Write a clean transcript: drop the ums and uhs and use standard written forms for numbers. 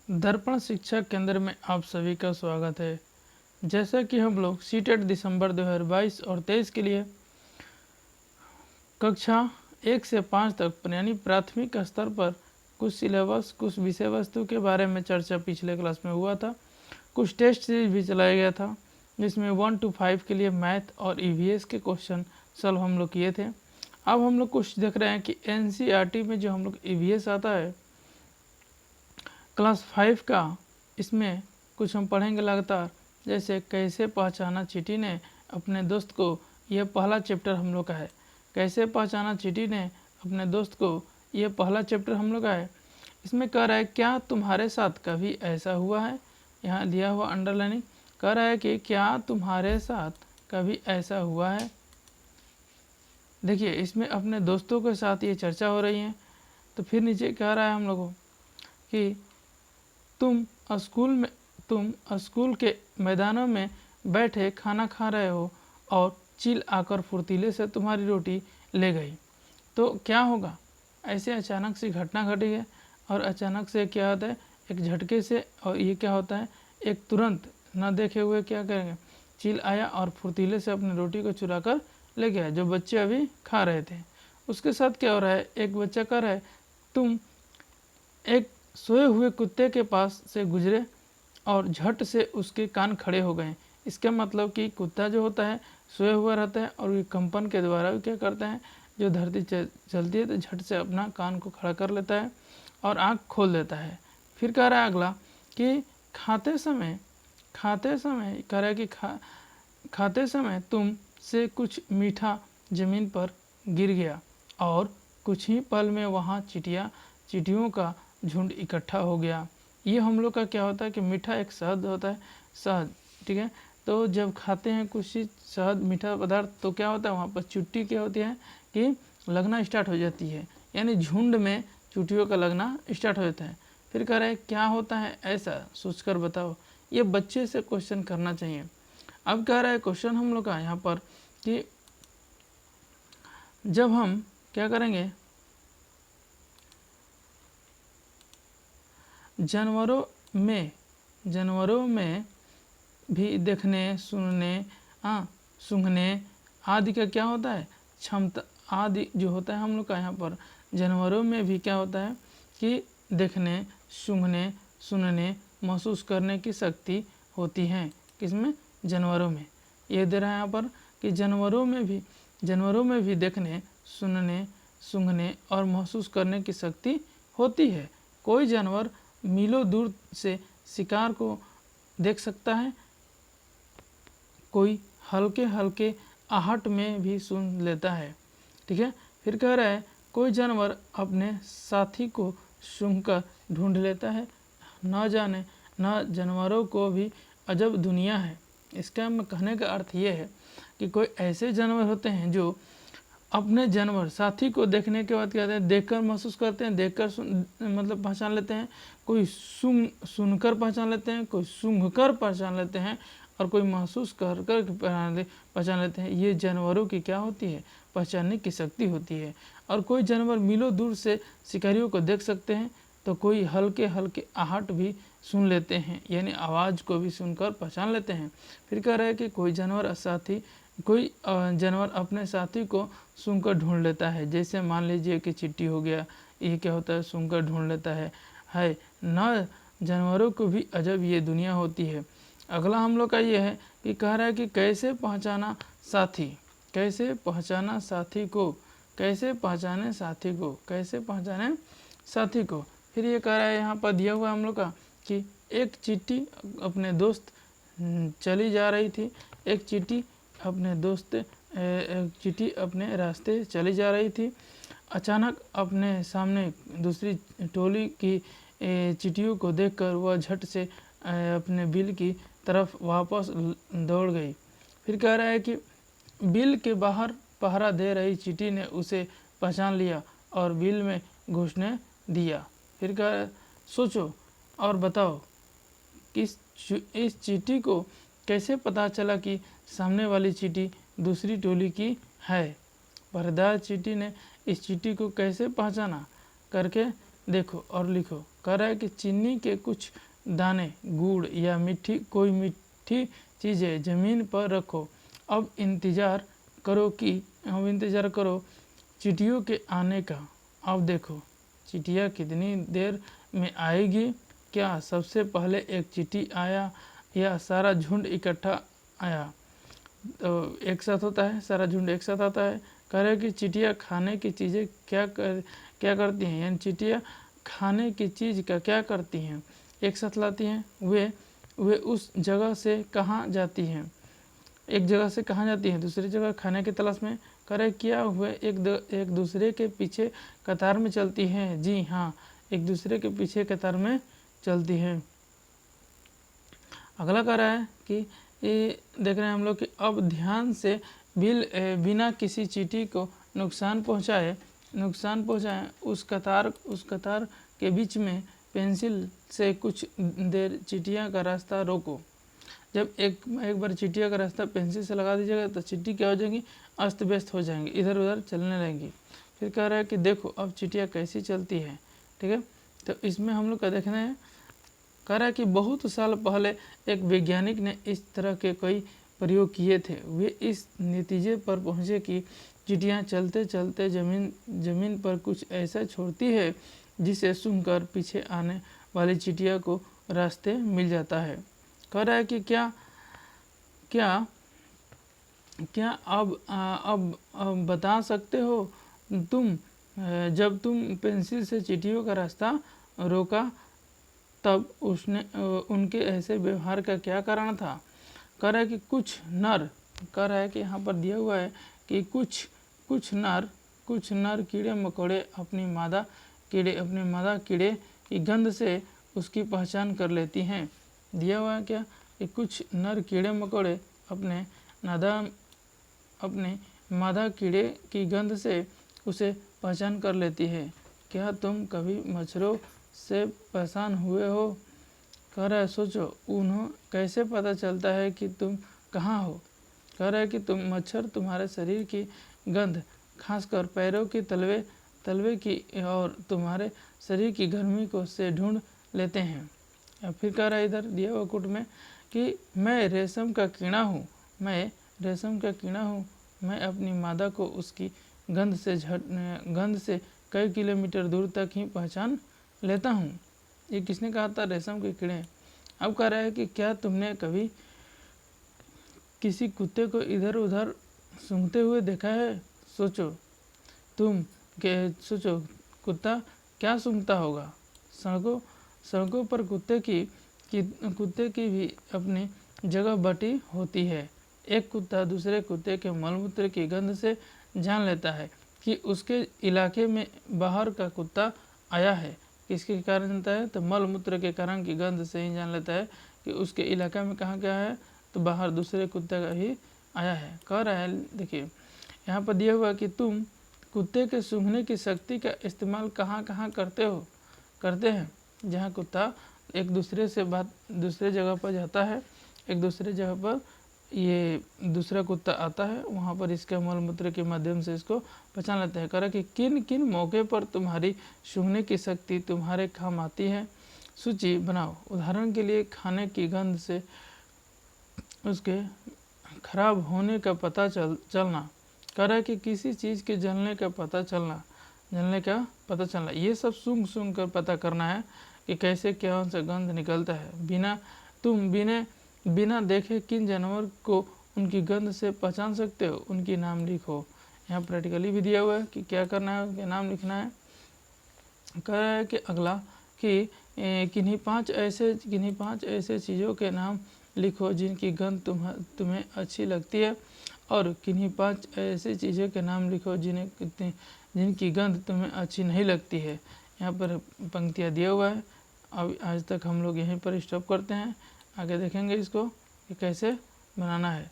दर्पण शिक्षा केंद्र में आप सभी का स्वागत है। जैसा कि हम लोग सीटेट दिसंबर 2022 और 23 के लिए कक्षा 1 से 5 तक यानी प्राथमिक स्तर पर कुछ सिलेबस, कुछ विषय वस्तु के बारे में चर्चा पिछले क्लास में हुआ था। कुछ टेस्ट सीरीज भी चलाया गया था जिसमें 1 to 5 के लिए मैथ और ईवीएस के क्वेश्चन सॉल्व हम लोग किए थे। अब हम लोग कुछ देख रहे हैं कि एनसीईआरटी में जो हम लोग ईवीएस आता है क्लास 5 का, इसमें कुछ हम पढ़ेंगे लगातार। जैसे कैसे पहचाना चींटी ने अपने दोस्त को, यह पहला चैप्टर हम लोग का है। कैसे पहचाना चींटी ने अपने दोस्त को, यह पहला चैप्टर हम लोग का है। इसमें कह रहा है क्या तुम्हारे साथ कभी ऐसा हुआ है, यहाँ दिया हुआ अंडरलाइनिंग कह रहा है कि क्या तुम्हारे साथ कभी ऐसा हुआ है। देखिए इसमें अपने दोस्तों के साथ ये चर्चा हो रही है। तो फिर नीचे कह रहा है हम लोगों कि तुम स्कूल के मैदानों में बैठे खाना खा रहे हो और चील आकर फुर्तीले से तुम्हारी रोटी ले गई, तो क्या होगा। ऐसे अचानक से घटना घटी है और अचानक से क्या होता है, एक झटके से, और ये क्या होता है, एक तुरंत न देखे हुए क्या करेंगे, चील आया और फुर्तीले से अपनी रोटी को चुरा कर ले गया जो बच्चे अभी खा रहे थे। उसके साथ क्या हो रहा है, एक बच्चा कह रहा है तुम एक सोए हुए कुत्ते के पास से गुजरे और झट से उसके कान खड़े हो गए। इसका मतलब कि कुत्ता जो होता है सोया हुआ रहता है और ये कंपन के द्वारा क्या करता है, जो धरती चलती है तो झट से अपना कान को खड़ा कर लेता है और आँख खोल देता है। फिर कह रहा है अगला कि खाते समय कह रहा है कि खाते समय तुम से कुछ मीठा ज़मीन पर गिर गया और कुछ ही पल में वहाँ चींटियों का झुंड इकट्ठा हो गया। ये हम लोग का क्या होता है कि मीठा एक शहद होता है, शहद, ठीक है। तो जब खाते हैं कुछ चीज़ शहद मीठा पदार्थ तो क्या होता है, वहाँ पर चुट्टी क्या होती है कि लगना स्टार्ट हो जाती है, यानी झुंड में चुटियों का लगना स्टार्ट हो जाता है। फिर कह रहे हैं क्या होता है ऐसा, सोचकर बताओ। ये बच्चे से क्वेश्चन करना चाहिए। अब कह रहा है क्वेश्चन हम लोग का यहाँ पर कि जब हम क्या करेंगे, जानवरों में भी देखने, सुनने, सूंघने आदि का क्या होता है, क्षमता आदि जो होता है हम लोग का यहाँ पर जानवरों में भी क्या होता है कि देखने, सूंघने, सुनने, महसूस करने की शक्ति होती है। किसमें, जानवरों में। ये दे रहा है यहाँ पर कि जानवरों में भी देखने, सुनने, सूंघने और महसूस करने की शक्ति होती है। कोई जानवर मीलों दूर से शिकार को देख सकता है, कोई हल्के हल्के आहट में भी सुन लेता है, ठीक है। फिर कह रहा है कोई जानवर अपने साथी को सूंघकर ढूंढ लेता है। न जाने न जानवरों को भी अजब दुनिया है। इसका मैं कहने का अर्थ ये है कि कोई ऐसे जानवर होते हैं जो अपने जानवर साथी को देखने के बाद क्या कहते हैं, देखकर महसूस करते हैं, देखकर मतलब पहचान लेते हैं, कोई सुनकर पहचान लेते हैं, कोई सूंघकर पहचान लेते हैं और कोई महसूस कर पहचान लेते हैं। ये जानवरों की क्या होती है, पहचानने की शक्ति होती है। और कोई जानवर मीलों दूर से शिकारियों को देख सकते हैं, तो कोई हल्के हल्के आहट भी सुन लेते हैं, यानी आवाज़ को भी सुनकर पहचान लेते हैं। फिर कह रहा है कि कोई जानवर अपने साथी को सूंघकर ढूंढ लेता है। जैसे मान लीजिए कि चींटी हो गया, ये क्या होता है, सूंघकर ढूंढ लेता है। न जानवरों को भी अजब ये दुनिया होती है। अगला हम लोग का ये है कि कह रहा है कि कैसे पहचाना साथी, कैसे पहचाना साथी को, कैसे पहचाने साथी को, कैसे पहचाने साथी को। फिर ये कह रहा है यहाँ पर दिया हुआ हम लोग का कि एक चींटी अपने दोस्त चली जा रही थी, एक चींटी अपने रास्ते चली जा रही थी। अचानक अपने सामने दूसरी टोली की चींटियों को देखकर वह झट से अपने बिल की तरफ वापस दौड़ गई। फिर कह रहा है कि बिल के बाहर पहरा दे रही चींटी ने उसे पहचान लिया और बिल में घुसने दिया। फिर कह रहा है सोचो और बताओ कि इस चींटी को कैसे पता चला कि सामने वाली चींटी दूसरी टोली की है। पहरेदार चींटी ने इस चींटी को कैसे पहचाना करके देखो और लिखो। कह रहा है कि चीनी के कुछ दाने, गुड़ या कोई मीठी चीज़ें ज़मीन पर रखो। अब इंतज़ार करो चींटियों के आने का। अब देखो चींटियाँ कितनी देर में आएगी। क्या सबसे पहले एक चींटी आया या सारा झुंड इकट्ठा आया? तो एक साथ होता है, सारा झुंड एक साथ आता है। कह रहे कि चींटियाँ खाने की चीज़ें क्या करती हैं, यानी चींटियाँ खाने की चीज़ का क्या करती हैं, एक साथ लाती हैं। वे उस जगह से कहाँ जाती हैं? एक जगह से कहाँ जाती हैं? दूसरी जगह खाने की तलाश में। करे क्या हुए एक दूसरे के पीछे कतार में चलती हैं? जी हाँ, एक दूसरे के पीछे कतार में चलती हैं। अगला कह रहा है कि ये देख रहे हैं हम लोग कि अब ध्यान से बिना किसी चींटी को नुकसान पहुँचाए उस कतार के बीच में पेंसिल से कुछ देर चींटियाँ का रास्ता रोको। जब एक बार चींटियाँ का रास्ता पेंसिल से लगा दीजिएगा तो चींटी क्या हो जाएंगी, अस्त व्यस्त हो जाएंगी, इधर उधर चलने लगेंगी। फिर कह रहा है कि देखो अब चींटियाँ कैसी चलती है। ठीक है, तो इसमें हम लोग का देखना है। कह रहा है कि बहुत साल पहले एक वैज्ञानिक ने इस तरह के कई प्रयोग किए थे। वे इस नतीजे पर पहुँचे कि चींटियाँ चलते चलते ज़मीन पर कुछ ऐसा छोड़ती है जिसे सूंघकर पीछे आने वाली चींटियाँ को रास्ते मिल जाता है। कह रहा है कि क्या अब बता सकते हो तुम, जब तुम पेंसिल से चींटियों का रास्ता रोका तब उनके ऐसे व्यवहार का क्या कारण था? कह रहा है कि कह रहा है कि यहाँ पर दिया हुआ है कि कुछ नर कीड़े मकोड़े अपनी मादा कीड़े की गंध से उसकी पहचान कर लेती हैं। दिया हुआ है क्या कि कुछ नर कीड़े मकोड़े अपने मादा कीड़े की गंध से उसे पहचान कर लेती है। क्या तुम कभी मच्छरों से परेशान हुए हो? कह रहा है सोचो, उन्हें कैसे पता चलता है कि तुम कहाँ हो? कह रहा है कि मच्छर तुम्हारे शरीर की गंध, खासकर पैरों की तलवे की और तुम्हारे शरीर की गर्मी को से ढूंढ लेते हैं। या फिर कह रहा है इधर दिया हुआ कोट में कि मैं रेशम का कीड़ा हूँ, मैं अपनी मादा को उसकी गंध से कई किलोमीटर दूर तक ही पहचान लेता हूँ। ये किसने कहा था? रेशम के कीड़े। अब कह रहा है कि क्या तुमने कभी किसी कुत्ते को इधर उधर सूंघते हुए देखा है? सोचो कुत्ता क्या सूंघता होगा। सड़कों पर कुत्ते की भी अपनी जगह बटी होती है। एक कुत्ता दूसरे कुत्ते के मलमूत्र की गंध से जान लेता है कि उसके इलाके में बाहर का कुत्ता आया है। किसके कारण जानता है? तो मलमूत्र के कारण की गंध से ही जान लेता है कि उसके इलाका में कहाँ क्या है, तो बाहर दूसरे कुत्ते का ही आया है। कह रहा है देखिए यहाँ पर दिया हुआ कि तुम कुत्ते के सूंघने की शक्ति का इस्तेमाल कहाँ करते हैं। जहाँ कुत्ता एक दूसरे जगह पर जाता है, एक दूसरे जगह पर ये दूसरा कुत्ता आता है, वहाँ पर इसके मलमूत्र के माध्यम से इसको पहचान लेते हैं। कह रहा कि किन किन मौके पर तुम्हारी सूंघने की शक्ति तुम्हारे काम आती है, सूची बनाओ। उदाहरण के लिए खाने की गंध से उसके खराब होने का पता चलना। कह रहा है कि किसी चीज़ के जलने का पता चलना, ये सब सूंघ कर पता करना है कि कैसे क्या सा गंध निकलता है। बिना देखे किन जानवर को उनकी गंध से पहचान सकते हो, उनकी नाम लिखो। यहाँ प्रैक्टिकली भी दिया हुआ है कि क्या करना है, उनके नाम लिखना है। कह रहा है कि अगला कि किन्हीं पांच ऐसे चीज़ों के नाम लिखो जिनकी गंध तुम्हें अच्छी लगती है, और किन्हीं 5 ऐसे चीज़ों के नाम लिखो जिनकी गंध तुम्हें अच्छी नहीं लगती है। यहाँ पर पंक्तियाँ दिया हुआ है। अब आज तक हम लोग यहीं पर स्टॉप करते हैं, आगे देखेंगे इसको कि कैसे बनाना है।